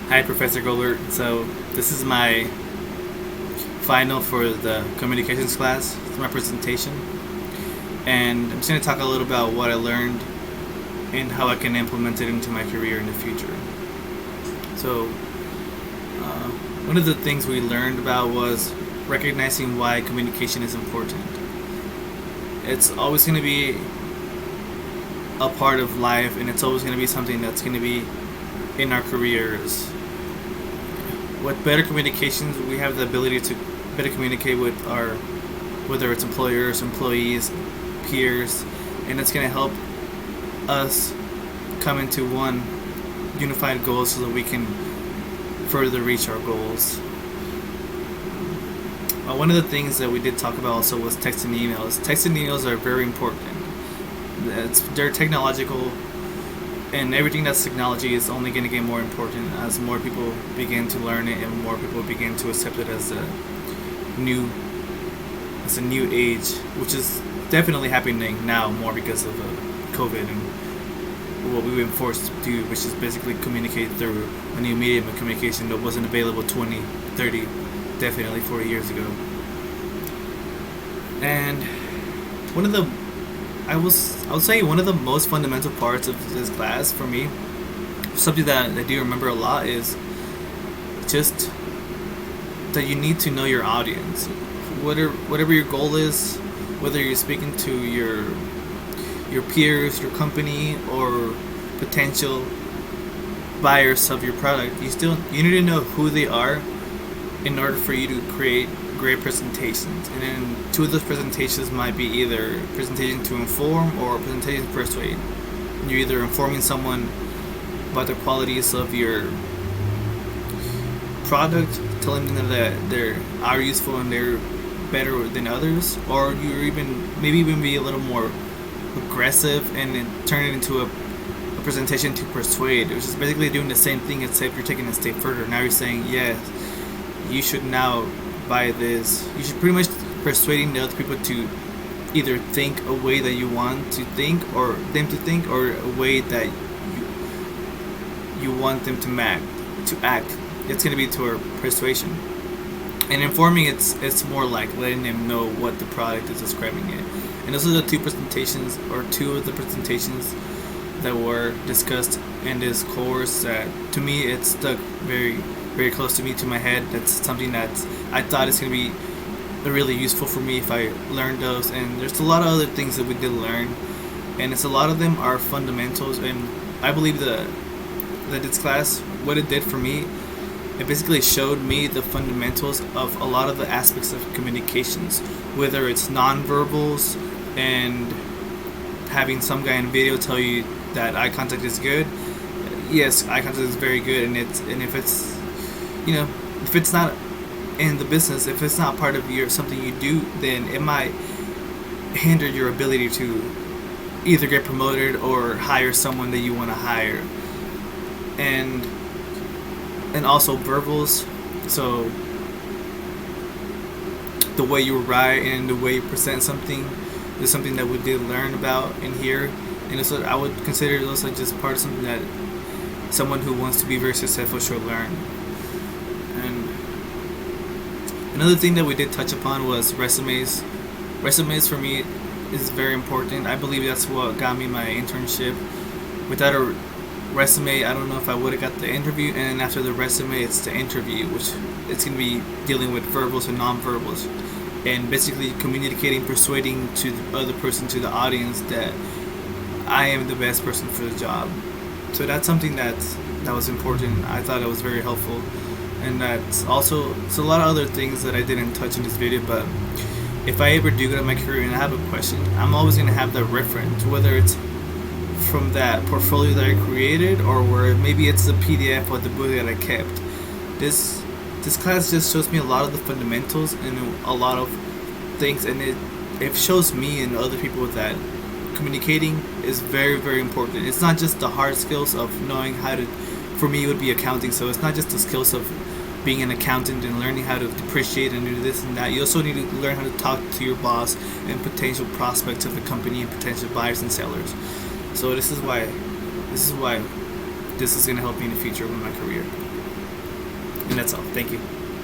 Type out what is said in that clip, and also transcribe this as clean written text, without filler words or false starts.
Hi, Professor Goldberg. So, this is my final for the communications class. It's my presentation. And I'm just going to talk a little about what I learned and how I can implement it into my career in the future. So, one of the things we learned about was recognizing why communication is important. It's always going to be a part of life, and it's always going to be something that's going to be in our careers. With better communications, we have the ability to better communicate with our, whether it's employers, employees, peers, and it's going to help us come into one unified goal so that we can further reach our goals. One of the things that we did talk about also was text and emails. Text and emails are very important. They're technological, and everything that's technology is only going to get more important as more people begin to learn it and more people begin to accept it as a new age, which is definitely happening now more because of COVID and what we've been forced to do, which is basically communicate through a new medium of communication that wasn't available 20, 30, definitely 40 years ago. And I would say one of the most fundamental parts of this class for me, something that I do remember a lot, is just that you need to know your audience. Whatever your goal is, whether you're speaking to your peers, your company, or potential buyers of your product, you need to know who they are in order for you to create great presentations. And then two of those presentations might be either presentation to inform or presentation to persuade. You're either informing someone about the qualities of your product, telling them that they are useful and they're better than others, or you're maybe even be a little more aggressive and then turn it into a presentation to persuade, which is basically doing the same thing except you're taking it a step further. Now you're saying, yes, you should now buy this. You should pretty much persuading the other people to either think a way that you want to think, or them to think, or a way that you want them to act. It's going to be toward persuasion. And informing, it's more like letting them know what the product is describing it. And those are the two of the presentations that were discussed in this course that to me it stuck very, very close to my head. That's something that I thought is going to be really useful for me if I learned those. And there's a lot of other things that we did learn, and a lot of them are fundamentals. And I believe that this class, what it did for me, it basically showed me the fundamentals of a lot of the aspects of communications, whether it's nonverbals and having some guy in video tell you that eye contact is good. Yes, eye contact is very good, and if it's not in the business, if it's not part of something you do, then it might hinder your ability to either get promoted or hire someone that you want to hire. And also verbals, so the way you write and the way you present something is something that we did learn about in here. And so I would consider those like just part of something that someone who wants to be very successful should learn. And another thing that we did touch upon was resumes. Resumes for me is very important. I believe that's what got me my internship. Without a resume, I don't know if I would have got the interview. And then after the resume, it's the interview, which it's going to be dealing with verbals and non-verbals, and basically communicating, persuading to the other person, to the audience, that I am the best person for the job. So that's something that was important. I thought it was very helpful. And that's also, it's a lot of other things that I didn't touch in this video, but if I ever do go to my career and I have a question, I'm always going to have that reference, whether it's from that portfolio that I created or where maybe it's the PDF or the book that I kept. This class just shows me a lot of the fundamentals and a lot of things, and it shows me and other people that communicating is very, very important. It's not just the hard skills of knowing how to, for me it would be accounting, so it's not just the skills of being an accountant and learning how to depreciate and do this and that. You also need to learn how to talk to your boss and potential prospects of the company and potential buyers and sellers. So this is why this is going to help me in the future with my career. that's all. Thank you.